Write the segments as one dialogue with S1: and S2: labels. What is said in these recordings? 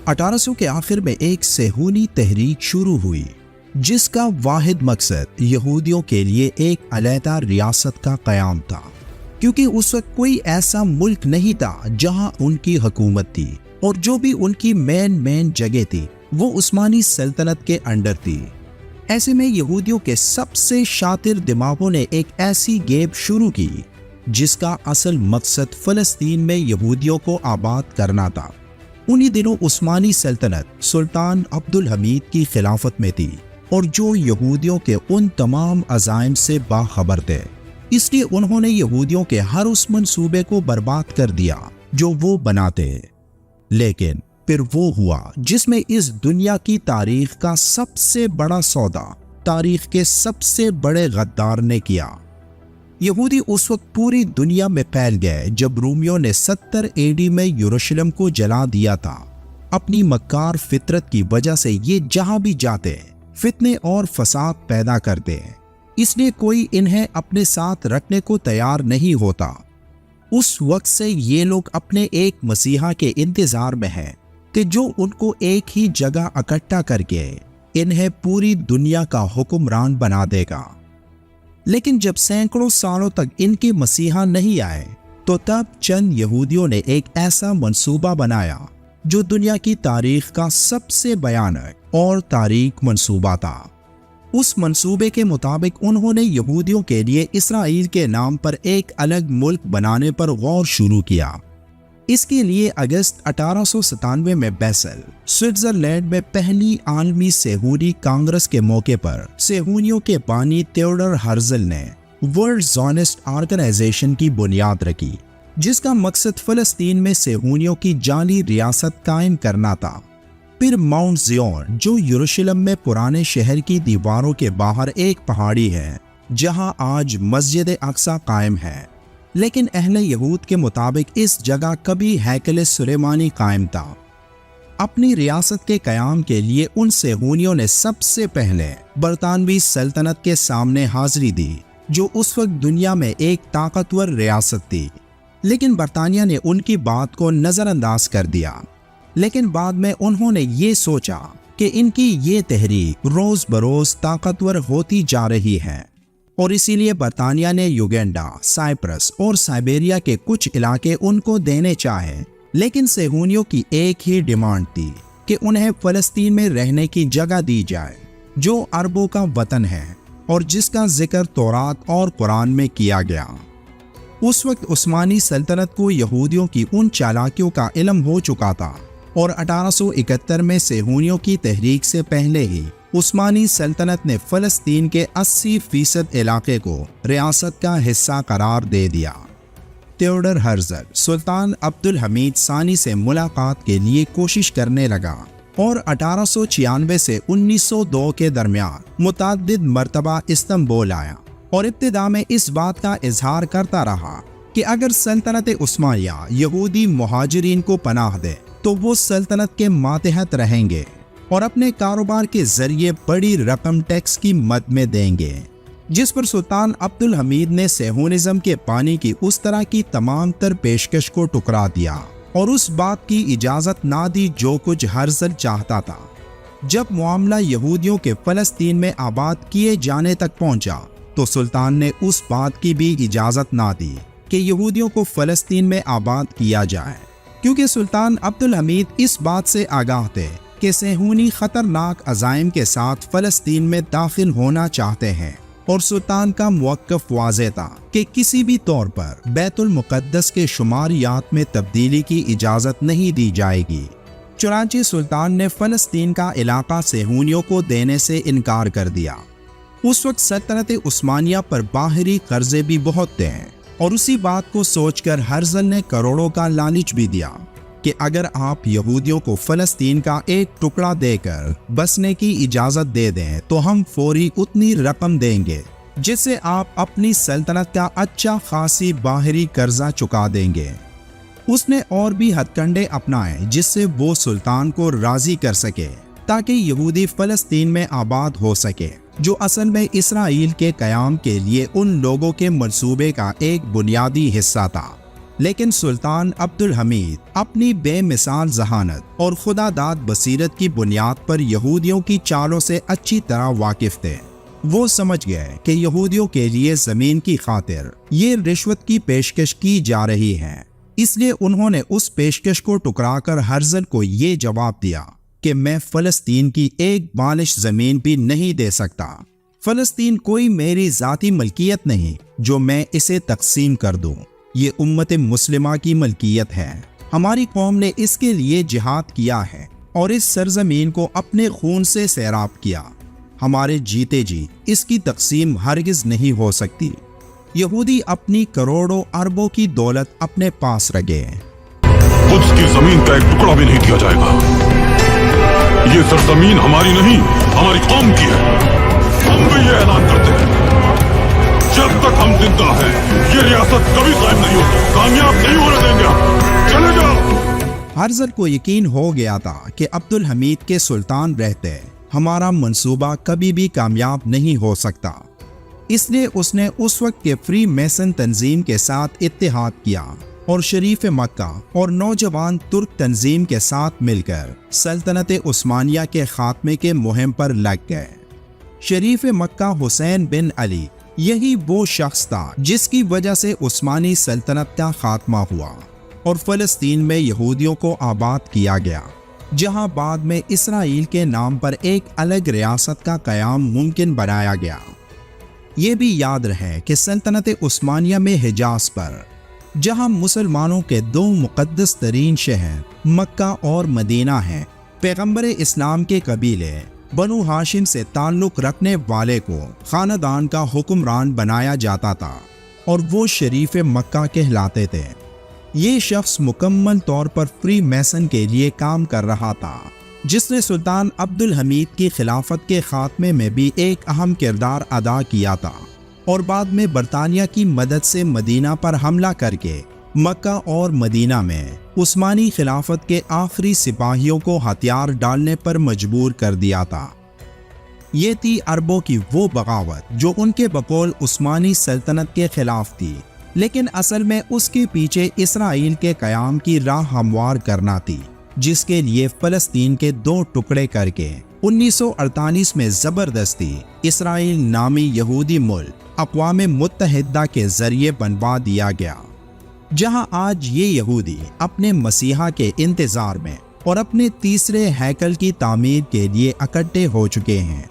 S1: 1800 کے آخر میں ایک صہیونی تحریک شروع ہوئی جس کا واحد مقصد یہودیوں کے لیے ایک علیحدہ ریاست کا قیام تھا، کیونکہ اس وقت کوئی ایسا ملک نہیں تھا جہاں ان کی حکومت تھی، اور جو بھی ان کی مین جگہ تھی وہ عثمانی سلطنت کے انڈر تھی۔ ایسے میں یہودیوں کے سب سے شاطر دماغوں نے ایک ایسی گیم شروع کی جس کا اصل مقصد فلسطین میں یہودیوں کو آباد کرنا تھا۔ انہی دنوں عثمانی سلطنت سلطان عبد الحمید کی خلافت میں تھی، اور جو یہودیوں کے ان تمام عزائم سے باخبر تھے، اس لیے انہوں نے یہودیوں کے ہر اس منصوبے کو برباد کر دیا جو وہ بناتے۔ لیکن پھر وہ ہوا جس میں اس دنیا کی تاریخ کا سب سے بڑا سودا تاریخ کے سب سے بڑے غدار نے کیا۔ یہودی اس وقت پوری دنیا میں پھیل گئے جب رومیوں نے 70 AD میں یروشلم کو جلا دیا تھا۔ اپنی مکار فطرت کی وجہ سے یہ جہاں بھی جاتے فتنے اور فساد پیدا کرتے، اس لیے کوئی انہیں اپنے ساتھ رکھنے کو تیار نہیں ہوتا۔ اس وقت سے یہ لوگ اپنے ایک مسیحا کے انتظار میں ہیں کہ جو ان کو ایک ہی جگہ اکٹھا کر کے انہیں پوری دنیا کا حکمران بنا دے گا۔ لیکن جب سینکڑوں سالوں تک ان کے مسیحا نہیں آئے تو تب چند یہودیوں نے ایک ایسا منصوبہ بنایا جو دنیا کی تاریخ کا سب سے بھیانک اور تاریک منصوبہ تھا۔ اس منصوبے کے مطابق انہوں نے یہودیوں کے لیے اسرائیل کے نام پر ایک الگ ملک بنانے پر غور شروع کیا۔ اس کے لیے اگست 1897 میں بیسل، سوئٹزرلینڈ میں پہلی عالمی صہیونی کانگریس کے موقع پر صہیونیوں کے بانی تھیوڈر ہرزل نے ورلڈ زائونسٹ آرگنائزیشن کی بنیاد رکھی، جس کا مقصد فلسطین میں صہیونیوں کی جعلی ریاست قائم کرنا تھا۔ پھر ماؤنٹ زیون، جو یروشلم میں پرانے شہر کی دیواروں کے باہر ایک پہاڑی ہے جہاں آج مسجد اقصی قائم ہے، لیکن اہل یہود کے مطابق اس جگہ کبھی ہیکل سلیمانی قائم تھا۔ اپنی ریاست کے قیام کے لیے ان صہیونیوں نے سب سے پہلے برطانوی سلطنت کے سامنے حاضری دی، جو اس وقت دنیا میں ایک طاقتور ریاست تھی، لیکن برطانیہ نے ان کی بات کو نظر انداز کر دیا۔ لیکن بعد میں انہوں نے یہ سوچا کہ ان کی یہ تحریک روز بروز طاقتور ہوتی جا رہی ہے، اور اسی لیے برطانیہ نے یوگینڈا، سائپرس اور سائبیریا کے کچھ علاقے ان کو دینے چاہے، لیکن صہیونیوں کی ایک ہی ڈیمانڈ تھی کہ انہیں فلسطین میں رہنے کی جگہ دی جائے، جو عربوں کا وطن ہے اور جس کا ذکر تورات اور قرآن میں کیا گیا۔ اس وقت عثمانی سلطنت کو یہودیوں کی ان چالاکیوں کا علم ہو چکا تھا، اور 1871 میں صہیونیوں کی تحریک سے پہلے ہی عثمانی سلطنت نے فلسطین کے 80% علاقے کو ریاست کا حصہ قرار دے دیا۔ تھیوڈر ہرزل سلطان عبد الحمید ثانی سے ملاقات کے لیے کوشش کرنے لگا، اور 1896 سے 1902 کے درمیان متعدد مرتبہ استنبول آیا، اور ابتدا میں اس بات کا اظہار کرتا رہا کہ اگر سلطنت عثمانیہ یہودی مہاجرین کو پناہ دے تو وہ سلطنت کے ماتحت رہیں گے اور اپنے کاروبار کے ذریعے بڑی رقم ٹیکس کی مد میں دیں گے، جس پر سلطان عبد الحمید نے صہیونزم کے پانی کی اس طرح کی تمام تر پیشکش کو ٹکرا دیا اور اس بات کی اجازت نہ دی جو کچھ ہرزل چاہتا تھا۔ جب معاملہ یہودیوں کے فلسطین میں آباد کیے جانے تک پہنچا تو سلطان نے اس بات کی بھی اجازت نہ دی کہ یہودیوں کو فلسطین میں آباد کیا جائے، کیونکہ سلطان عبد الحمید اس بات سے آگاہ تھے کہ صہیونی خطرناک عزائم کے ساتھ فلسطین میں داخل ہونا چاہتے ہیں، اور سلطان کا موقف واضح تھا کہ کسی بھی طور پر بیت المقدس کے شماریات میں تبدیلی کی اجازت نہیں دی جائے گی۔ چنانچہ سلطان نے فلسطین کا علاقہ صہیونیوں کو دینے سے انکار کر دیا۔ اس وقت سلطنت عثمانیہ پر باہری قرضے بھی بہت تھے، اور اسی بات کو سوچ کر ہرزل نے کروڑوں کا لالچ بھی دیا کہ اگر آپ یہودیوں کو فلسطین کا ایک ٹکڑا دے کر بسنے کی اجازت دے دیں تو ہم فوری اتنی رقم دیں گے جس سے آپ اپنی سلطنت کا اچھا خاصی باہری قرضہ چکا دیں گے۔ اس نے اور بھی ہتھ کنڈے اپنائے جس سے وہ سلطان کو راضی کر سکے تاکہ یہودی فلسطین میں آباد ہو سکے، جو اصل میں اسرائیل کے قیام کے لیے ان لوگوں کے منصوبے کا ایک بنیادی حصہ تھا۔ لیکن سلطان عبد الحمید اپنی بے مثال ذہانت اور خدا داد بصیرت کی بنیاد پر یہودیوں کی چالوں سے اچھی طرح واقف تھے۔ وہ سمجھ گئے کہ یہودیوں کے لیے زمین کی خاطر یہ رشوت کی پیشکش کی جا رہی ہے، اس لیے انہوں نے اس پیشکش کو ٹکرا کر ہرزل کو یہ جواب دیا کہ میں فلسطین کی ایک بالش زمین بھی نہیں دے سکتا۔ فلسطین کوئی میری ذاتی ملکیت نہیں جو میں اسے تقسیم کر دوں، یہ امت مسلمہ کی ملکیت ہے۔ ہماری قوم نے اس کے لیے جہاد کیا ہے اور اس سرزمین کو اپنے خون سے سیراب کیا۔ ہمارے جیتے جی اس کی تقسیم ہرگز نہیں ہو سکتی۔ یہودی اپنی کروڑوں اربوں کی دولت اپنے پاس رکھے۔
S2: قدس کی زمین کا ایک ٹکڑا بھی نہیں دیا جائے گا۔ یہ سرزمین ہماری نہیں، ہماری قوم کی ہے۔ ہم بھی یہ اعلان کرتے ہیں، جب تک ہم زندہ ہیں یہ ریاست کبھی قائم نہیں ہوگی، کامیاب نہیں ہونے دیں گے۔ چلے جاؤ۔
S1: ہرزل کو یقین ہو گیا تھا کہ عبد الحمید کے سلطان رہتے ہمارا منصوبہ کبھی بھی کامیاب نہیں ہو سکتا، اس لیے اس نے اس وقت کے فری میسن تنظیم کے ساتھ اتحاد کیا اور شریف مکہ اور نوجوان ترک تنظیم کے ساتھ مل کر سلطنت عثمانیہ کے خاتمے کے مہم پر لگ گئے۔ شریف مکہ حسین بن علی یہی وہ شخص تھا جس کی وجہ سے عثمانی سلطنت کا خاتمہ ہوا اور فلسطین میں یہودیوں کو آباد کیا گیا، جہاں بعد میں اسرائیل کے نام پر ایک الگ ریاست کا قیام ممکن بنایا گیا۔ یہ بھی یاد رہے کہ سلطنت عثمانیہ میں حجاز پر، جہاں مسلمانوں کے دو مقدس ترین شہر مکہ اور مدینہ ہیں، پیغمبر اسلام کے قبیلے بنو ہاشم سے تعلق رکھنے والے کو خاندان کا حکمران بنایا جاتا تھا اور وہ شریف مکہ کہلاتے تھے۔ یہ شخص مکمل طور پر فری میسن کے لیے کام کر رہا تھا، جس نے سلطان عبد الحمید کی خلافت کے خاتمے میں بھی ایک اہم کردار ادا کیا تھا اور بعد میں برطانیہ کی مدد سے مدینہ پر حملہ کر کے مکہ اور مدینہ میں عثمانی خلافت کے آخری سپاہیوں کو ہتھیار ڈالنے پر مجبور کر دیا تھا۔ یہ تھی عربوں کی وہ بغاوت جو ان کے بقول عثمانی سلطنت کے خلاف تھی، لیکن اصل میں اس کے پیچھے اسرائیل کے قیام کی راہ ہموار کرنا تھی، جس کے لیے فلسطین کے دو ٹکڑے کر کے 1948 میں زبردستی اسرائیل نامی یہودی ملک اقوام متحدہ کے ذریعے بنوا دیا گیا، جہاں آج یہ یہودی اپنے مسیحا کے انتظار میں اور اپنے تیسرے ہیکل کی تعمیر کے لیے اکٹھے ہو چکے ہیں،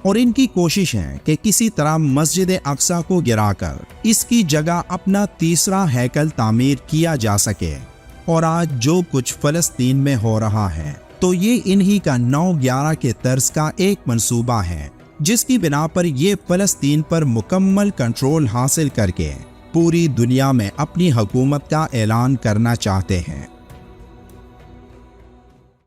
S1: اور ان کی کوشش ہے کہ کسی طرح مسجد اقصی کو گرا کر اس کی جگہ اپنا تیسرا ہیکل تعمیر کیا جا سکے۔ اور آج جو کچھ فلسطین میں ہو رہا ہے تو یہ انہی کا 9/11 کے طرز کا ایک منصوبہ ہے، جس کی بنا پر یہ فلسطین پر مکمل کنٹرول حاصل کر کے پوری دنیا میں اپنی حکومت کا اعلان کرنا چاہتے ہیں۔